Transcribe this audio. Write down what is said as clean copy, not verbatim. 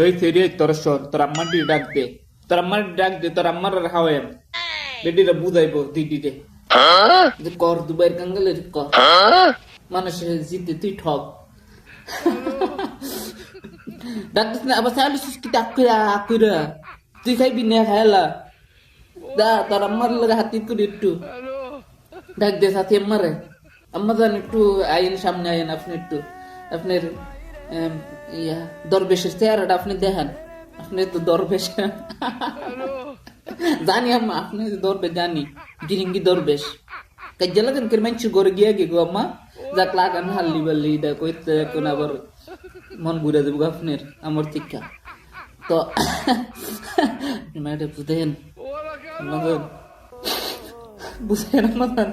ওই সেরি তোর সর তোর আম্মার দি ডাক দে তোর আম্মার ডাক দে তোর আম্মার হাওয়ায় বেটিরা বুঝাইবো দিদিতে যে কর দুবাইয়ের কাঙ্গালে কর মানুষ জিতে তুই ঠক ডাক দিস না আবার সাইলে সুস্কি আকুরা তুই খাইবি না খাইলা দা তোর আম্মার লাগে হাতি করে একটু ডাক দে সাথে আম্মারে আম্মা জান একটু আইন সামনে আইন আপনি একটু আপনার ইয়া দরবেশের চেহারাটা আপনি দেখেন আপনি তো দরবেশ জানি আম্মা আপনি দরবেশ জানি গিরিঙ্গি দরবেশ কাজে লাগেন কে মানুষ ঘরে গিয়া গো আম্মা যাক লাগান হাল্লি বাল্লি এটা কইতে কোন আবার মন ঘুরে দেবো আপনার আমার শিক্ষা তো ম্যাডাম বুঝেন বুঝেন আমার